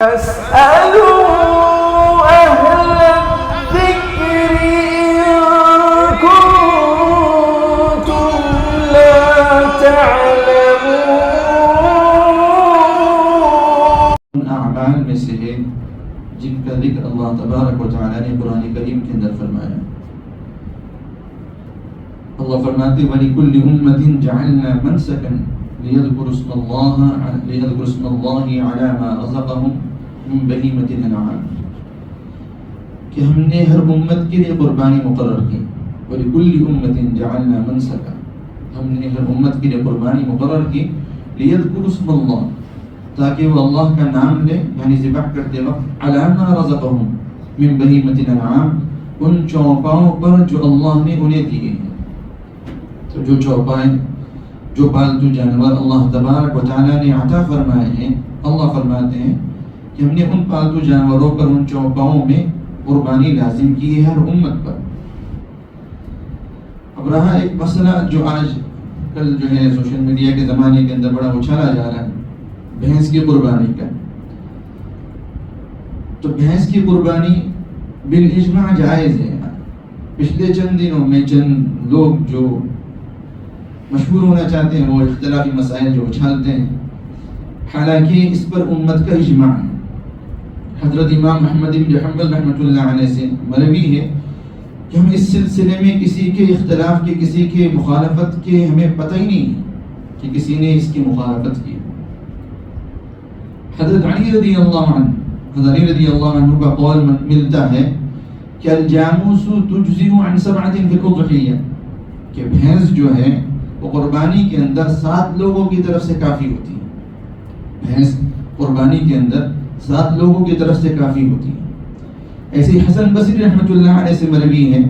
فاسألوا أهل الذكر إن كنتم لا تعلمون. اعمال میں سے ہے جن کا ذکر اللہ تبارک و تعالیٰ نے قرآن کریم کے اندر فرمایا. اللہ فرماتے وَلِكُلِّ أُمَّةٍ جَعَلْنَا مَنْسَكًا لِيَذْكُرُوا اسْمَ اللَّهِ عَلَى مَا رَزَقَهُم مِّن بَهِيمَةِ الْأَنْعَامِ کہ ہم نے ہر امت کے لیے قربانی مقرر کی. وَلِكُلِّ أُمَّةٍ جَعَلْنَا مَنْسَكًا ہم نے ہر امت کے لیے قربانی مقرر کی. لِيَذْكُرُوا اسْمَ اللَّهِ تاکہ وہ اللہ کا نام لے یعنی ذبح کرتے وقت عَلَى مَا رَزَقَهُم مِّن بَهِيمَةِ الْأَنْعَامِ ان چوپاؤں پر جو اللہ نے انہیں دیے ہیں. تو جو چوپائیں جو پالتو جانور اللہ تبارک و تعالیٰ نے عطا فرمائے ہیں اللہ فرماتے ہیں کہ ہم نے ان پالتو جانوروں پر ان چوپاؤں میں قربانی لازم کی ہے ہر امت پر. اب رہا ایک مسئلہ جو آج کل جو ہے سوشل میڈیا کے زمانے کے اندر بڑا اچھالا جا رہا ہے بھینس کی قربانی کا. تو بھینس کی قربانی بالاجماع جائز ہے. پچھلے چند دنوں میں چند لوگ جو مشہور ہونا چاہتے ہیں وہ اختلافی مسائل جو اچھالتے ہیں حالانکہ اس پر امت کا اجماع ہے. حضرت امام احمد بن حنبل رحمۃ اللہ علیہ سے مروی ہے کہ ہم اس سلسلے میں کسی کے اختلاف کے کسی کے مخالفت کے ہمیں پتہ ہی نہیں ہے کہ کسی نے اس کی مخالفت کی. حضرت علی رضی اللہ عنہ کا قول ملتا ہے کہ الجاموس تجزئ عن 7 فی الاضحیہ کہ بھینس جو ہے وہ قربانی کے اندر 7 لوگوں کی طرف سے کافی ہوتی ہے. بھینس قربانی کے اندر 7 لوگوں کی طرف سے کافی ہوتی ہے. ایسے حسن بصری رحمۃ اللہ علیہ سے مروی ہے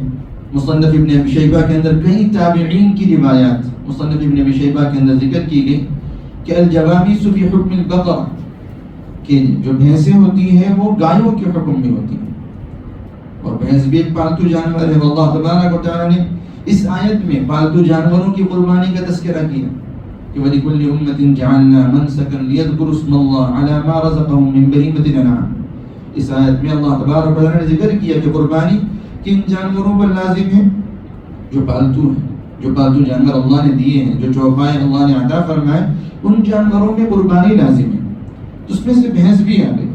مصنف ابن ابی شیبہ کے اندر کئی تابعین کی روایات مصنف ابن ابی شیبہ کے اندر ذکر کی گئی کہ الجوامیس فی حکم البقرہ کہ جو بھینسیں ہوتی ہیں وہ گایوں کے حکم میں ہوتی ہیں اور بھینس بھی ایک پالتو جانور ہے. اللہ تبارک و تعالیٰ نے اس آیت میں پالتو جانوروں کی قربانی کا تذکرہ کیا کہ وَلِكُلِّ أُمَّةٍ جَعَلْنَا مَنْسَكًا لِيَذْكُرُوا اسْمَ اللَّهِ عَلَى مَا رَزَقَهُم مِّن بَهِيمَةِ الْأَنْعَامِ. اس آیت میں اللہ تبارک و تعالیٰ نے ذکر کیا کہ قربانی کن جانوروں پر لازم ہے جو پالتو ہیں جو پالتو جانور اللہ نے دیے ہیں جو چوپائے اللہ نے عطا فرمائے ان جانوروں میں قربانی لازم ہے. تو اس میں سے بھینس بھی آ گئی.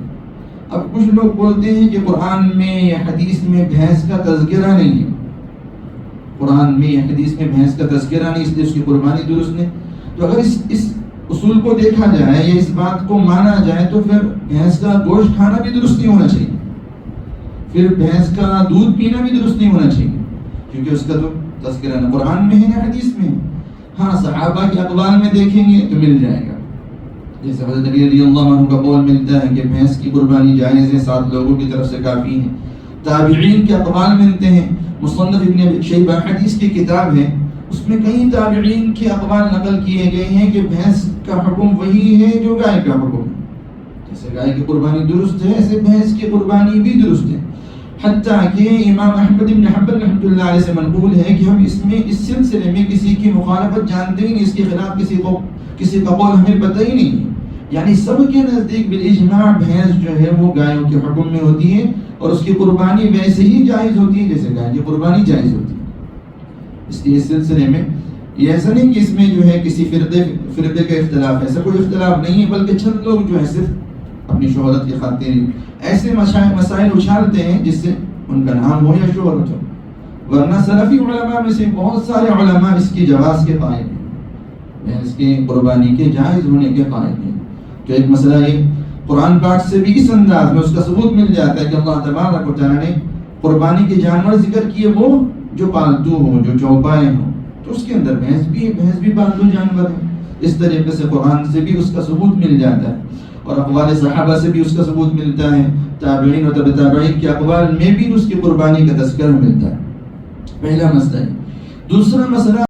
اب کچھ لوگ بولتے ہیں کہ قرآن میں یا حدیث میں بھینس کا تذکرہ نہیں ہے. قرآن میں یا حدیث میں بھینس کا تذکرہ نہیں اس لیے اس کی قربانی درست نہیں. تو اگر اس اصول کو دیکھا جائے یا اس بات کو مانا جائے تو پھر بھینس کا گوشت کھانا بھی درست نہیں ہونا چاہیے. پھر بھینس کا دودھ پینا بھی درست نہیں ہونا چاہیے کیونکہ اس کا تو تذکرہ نہ قرآن میں ہے نہ حدیث میں ہے. ہاں صحابہ کے اقوال میں دیکھیں گے تو مل جائے گا. جیسے حضرت علی رضی اللہ عنہ کا قول ملتا ہے کہ بھینس کی قربانی جائز ہے 7 لوگوں کی طرف سے کافی ہے. تابعین کے اقوال ملتے ہیں. مصنف ابن شیبہ حدیث کی کتاب ہے اس میں کئی تابعین کے اقوال نقل کیے گئے ہیں کہ بھینس کا حکم وہی ہے جو گائے کا حکم ہے. جیسے گائے کی قربانی درست ہے ایسے بھینس کی قربانی بھی درست ہے. حتیٰ کہ امام احمد بن حنبل رحمۃ اللہ علیہ سے منقول ہے کہ ہم اس سلسلے میں کسی کی مخالفت جانتے ہی نہیں. اس کے خلاف کسی کا قول ہمیں پتہ ہی نہیں ہے. یعنی سب کے نزدیک بالاجماع بھینس جو ہے وہ گایوں کے حکم میں ہوتی ہے اور اس کی قربانی ویسے ہی جائز ہوتی ہے جیسے گائے کی قربانی جائز ہوتی ہے. اس لیے اس سلسلے میں یہ ایسا نہیں کہ اس میں جو ہے کسی فرقے کا اختلاف ہے. ایسا کوئی اختلاف نہیں ہے بلکہ چند لوگ جو ہے صرف اپنی شہرت کی خاطر ایسے مسائل اچھالتے ہیں جس سے ان کا نام ہو یا شہرت ہو. ورنہ سلفی علماء میں سے بہت سارے علماء اس کی جواز کے قائل ہیں اس کے قربانی کے جائز ہونے کے قائل ہیں. جو ایک مسئلہ ہے قرآن پاک سے بھی اس انداز میں اس کا ثبوت مل جاتا ہے کہ اللہ تبارک و تعالیٰ نے قربانی کے جانور ذکر کیے وہ جو پالتو ہوں جو چوپائے ہوں تو اس کے اندر بھینس بھی پالتو جانور ہے. اس طریقے سے قرآن سے بھی اس کا ثبوت مل جاتا ہے اور اقوال صحابہ سے بھی اس کا ثبوت ملتا ہے. تابعین و تبع تابعین کے اقوال میں بھی اس کی قربانی کا تذکرہ ملتا ہے. پہلا مسئلہ ہے. دوسرا مسئلہ